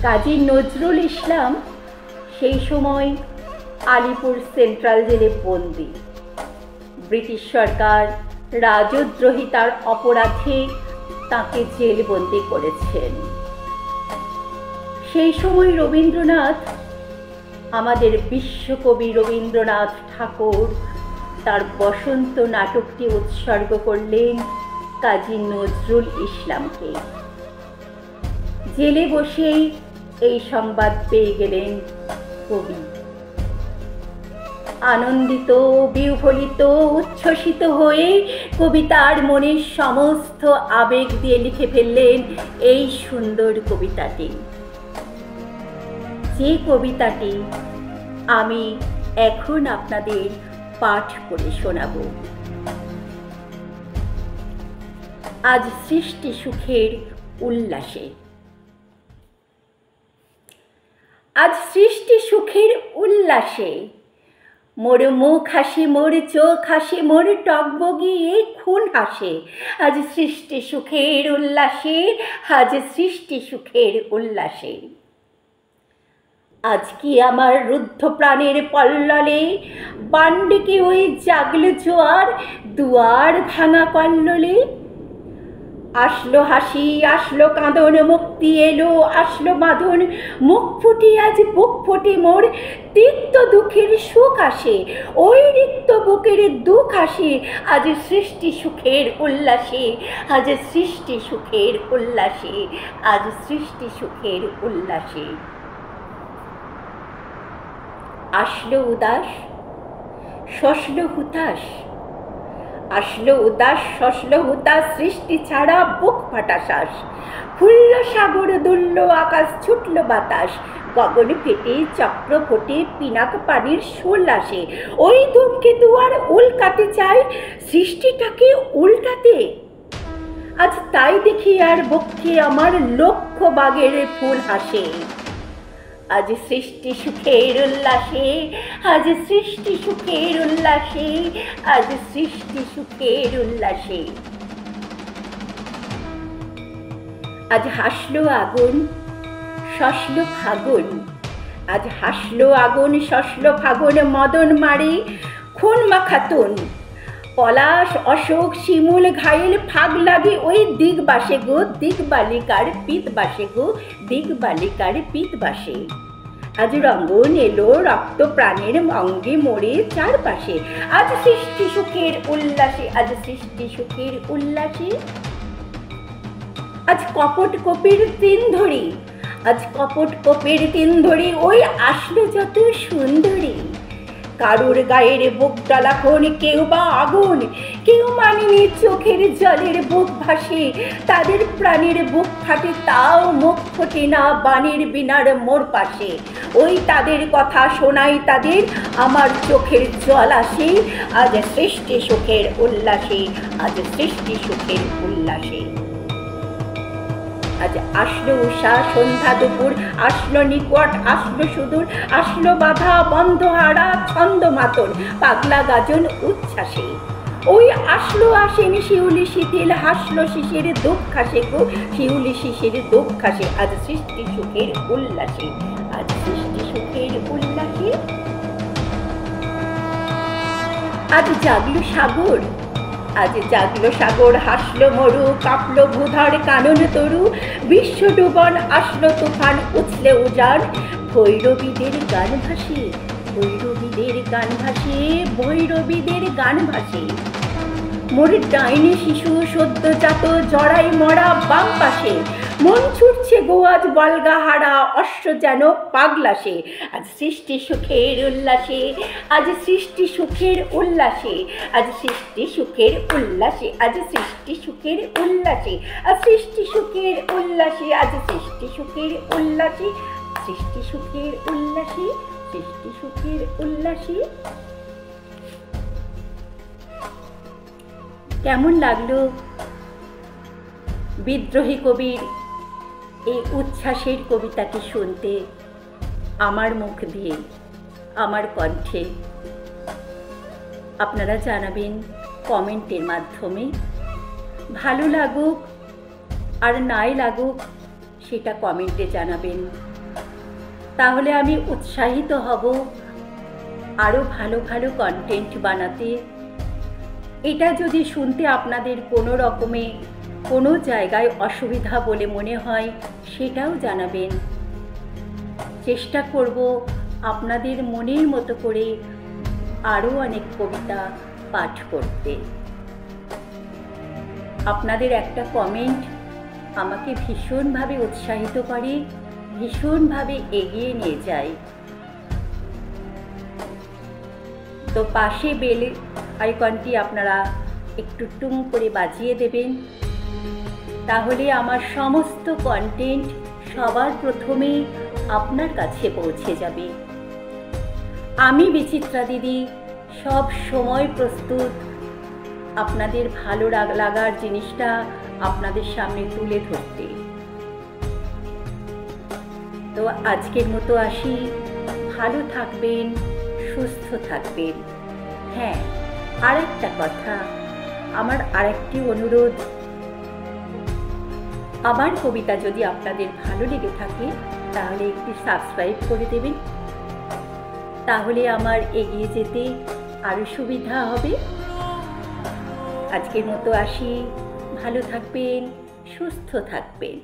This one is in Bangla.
কাজী নজরুল ইসলাম সেই সময় আলিপুর সেন্ট্রাল জেলে বন্দী। ব্রিটিশ সরকার রাজদ্রোহিতার অপরাধে তাকে জেলবন্দি করেছেন। সেই সময় রবীন্দ্রনাথ, আমাদের বিশ্বকবি রবীন্দ্রনাথ ঠাকুর, তার বসন্ত নাটকটি উৎসর্গ করলেন কাজী নজরুল ইসলামকে। জেলে বসেই এই সংবাদ পেয়ে গেলেন কবি। আনন্দিত, বিহ্বলিত, উচ্ছ্বসিত হয়ে কবিতার মনের সমস্ত আবেগ দিয়ে লিখে ফেললেন এই সুন্দর কবিতাটি। যে কবিতাটি আমি এখন আপনাদের পাঠ করে শোনাব। আজ সৃষ্টি সুখের উল্লাসে। আজ সৃষ্টি সুখের উল্লাসে, মোর মুখ হাসি, মোর চোখ হাসি, মোর টকবগিয়ে খুন হাসে। আজ সৃষ্টি সুখের উল্লাসে, আজ সৃষ্টি সুখের উল্লাসে। আজ কি আমার রুদ্ধ প্রাণের পল্ললে বান্ডিকে ওই জাগলো জোয়ার, দুয়ার ভাঙা কল্লোলে। আসলো হাসি, আসলো কাঁদন, মুক্তি এলো, আসলো বাঁধন, মুখ ফুটি আজ বুক ফুটি মোর। তিক্ত দুঃখের সুখ আসে, ওই রিক্ত বুকের দুঃখ আসে। আজ সৃষ্টি সুখের উল্লাসে, আজ সৃষ্টি সুখের উল্লাসে, আজ সৃষ্টি সুখের উল্লাসে। আসলো উদাস, শশলো হুতাশ, আসলো উদাস, শশলো হুতাশ, সৃষ্টি ছাড়া বুক ফাটা শ্বাস। ফুলল সাগর, দুলল আকাশ, ছুটল বাতাস, গগন ফেটে চক্র ফোটে, পিনাক পানির শোল আসে। ওই ধূমকেতু আর উল্কাতে চায় সৃষ্টিটাকে উল্টাতে। আজ তাই দেখি আর বক্ষে আমার লক্ষ বাগের ফুল হাসে। আজ সৃষ্টি সুখের উল্লাসে, আজ সৃষ্টি সুখের উল্লাসে, আজ সৃষ্টি সুখের উল্লাসে। আজ হাসলো আগুন, শশলো ফাগুন, আজ হাসলো আগুন, শশলো ফাগুন, মদন মারে খুন মাখাতুন। পলাশ, অশোক, শিমুল, ঘায়েল ফাগ লাগে ওই দিগবাসে গো, দিগবালিকার পিতবাসে গো, দিগবালিকার পিতবাসে। আজ রঙ্গন এলো রক্ত প্রাণের অঙ্গে মোড়ে চারপাশে। আজ সৃষ্টি সুখের উল্লাসে, আজ সৃষ্টি সুখের উল্লাসে। আজ কপট কোপের তিন ধরি, আজ কপট কোপের তিন ধরি, ওই আসলো যত সুন্দরী। কারুর গায়ের বুক ডালাখন, কেউ বা আগুন, কেউ মানেনি চোখের জলের বুক ভাসে। তাদের প্রাণের বুক ফাটে, তাও মুখ ফোটে না বাণীর বিনার মোর পাশে। ওই তাদের কথা শোনাই তাদের, আমার চোখের জল আসে। আজ সৃষ্টি সুখের উল্লাসে, আজ সৃষ্টি সুখের উল্লাসে। আজ আসলো উষা, সন্ধ্যা, দুপুর, আসলো নিকট, আসলো সুদূর, আসলো বাধা বন্ধ হারা ছন্দ মাতন, পাগলা গাজন উচ্ছ্বাসে। ওই আসলো আসেনি শিউলি শিথিল, হাসলো শিশির দুঃখ হাসে গো, শিউলি শিশির দুঃখ হাসে। আজ সৃষ্টি সুখের উল্লাসে, আজ সৃষ্টি সুখের উল্লাসে। আজ জাগলো সাগর, আজ জাগলো সাগর, হাসলো মরু, কাঁপলো ভূধর কানন তরু। বিশ্ব ডুবন, আসলো তুফান, উছলে উজান। ভৈরবীদের গান ভাসে, ভৈরবীদের গান ভাসে, ভৈরবীদের গান ভাসে। মোর ডাইনি শিশু সদ্যজাত, জড়াই মরা বাম পাশে। মন ছুটছে গো আজ বলগা হারা, অশ্ব যেন পাগলাসে। আজ সৃষ্টি সুখের উল্লাসে, আজ সৃষ্টি সুখের উল্লাসে, আজ সৃষ্টি সুখের উল্লাসে, আজ সৃষ্টি সুখের উল্লাসে, আজ সৃষ্টি সুখের উল্লাসে, আজ সৃষ্টি সুখের উল্লাসে, সৃষ্টি সুখের উল্লাসে, সৃষ্টি সুখের উল্লাসে। কেমন লাগলো বিদ্রোহী কবির এই উচ্ছ্বাসের কবিতাটি শুনতে আমার মুখ দিয়ে, আমার কণ্ঠে? আপনারা জানাবেন কমেন্টের মাধ্যমে। ভালো লাগুক আর নাই লাগুক সেটা কমেন্টে জানাবেন। তাহলে আমি উৎসাহিত হব আরও ভালো ভালো কন্টেন্ট বানাতে। এটা যদি শুনতে আপনাদের কোনো রকমে কোনো জায়গায় অসুবিধা বলে মনে হয় সেটাও জানাবেন। চেষ্টা করব আপনাদের মনের মতো করে আরও অনেক কবিতা পাঠ করতে। আপনাদের একটা কমেন্ট আমাকে ভীষণভাবে উৎসাহিত করে, ভীষণভাবে এগিয়ে নিয়ে যায়। তো পাশে বেল আইকনটি আপনারা একটু টুং করে বাজিয়ে দেবেন, তাহলে আমার সমস্ত কন্টেন্ট সবার প্রথমে আপনার কাছে পৌঁছে যাবে। আমি বিচিত্রা দিদি সব সময় প্রস্তুত আপনাদের ভালো লাগার জিনিসটা আপনাদের সামনে তুলে ধরতে। তো আজকের মতো আসি, ভালো থাকবেন, সুস্থ থাকবেন। হ্যাঁ, আরেকটা কথা, আমার আরেকটি অনুরোধ, আমার কবিতা যদি আপনাদের ভালো লেগে থাকে তাহলে একটি সাবস্ক্রাইব করে দেবেন, তাহলে আমার এগিয়ে যেতে আরও সুবিধা হবে। আজকের মতো আসি, ভালো থাকবেন, সুস্থ থাকবেন।